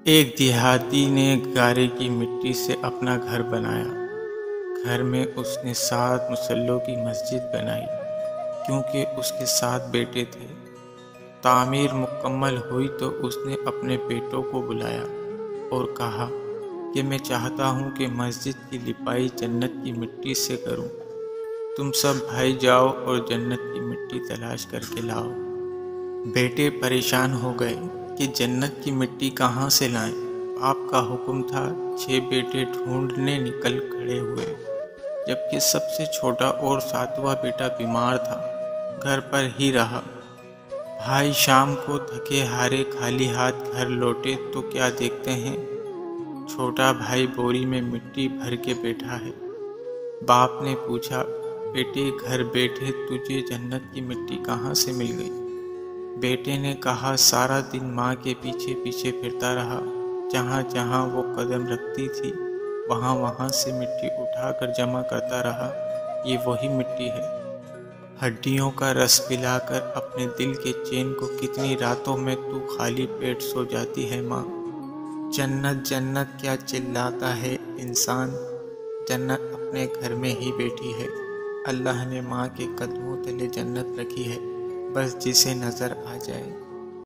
ایک دیہاتی نے گارے کی مٹی سے اپنا گھر بنایا۔ گھر میں اس نے 7 مصلوں کی مسجد بنائی کیونکہ اس کے 7 بیٹے تھے۔ تعمیر مکمل ہوئی تو اس نے اپنے بیٹوں کو بلایا اور کہا کہ میں چاہتا ہوں کہ مسجد کی لپائی جنت کی مٹی سے کروں۔ تم سب بھائی جاؤ اور جنت کی مٹی تلاش کر کے لاؤ۔ بیٹے پریشان ہو گئے کہ جنت کی مٹی کہاں سے لائیں۔ باپ کا حکم تھا۔ 6 بیٹے ڈھونڈنے نکل کھڑے ہوئے، جبکہ سب سے چھوٹا اور 7واں بیٹا بیمار تھا، گھر پر ہی رہا۔ بھائی شام کو تھکے ہارے خالی ہاتھ گھر لوٹے تو کیا دیکھتے ہیں، چھوٹا بھائی بوری میں مٹی بھر کے بیٹھا ہے۔ باپ نے پوچھا، بیٹے گھر بیٹھے تجھے جنت کی مٹی کہاں سے مل گئی؟ بیٹے نے کہا، سارا دن ماں کے پیچھے پیچھے پھرتا رہا، جہاں جہاں وہ قدم رکھتی تھی وہاں وہاں سے مٹی اٹھا کر جمع کرتا رہا۔ یہ وہی مٹی ہے۔ ہڈیوں کا رس پلا کر اپنے دل کے چین کو کتنی راتوں میں تو خالی پیٹ سو جاتی ہے ماں۔ جنت جنت کیا چلاتا ہے انسان، جنت اپنے گھر میں ہی بیٹھی ہے۔ اللہ نے ماں کے قدموں تلے جنت رکھی ہے، بس جسے نظر آ جائے۔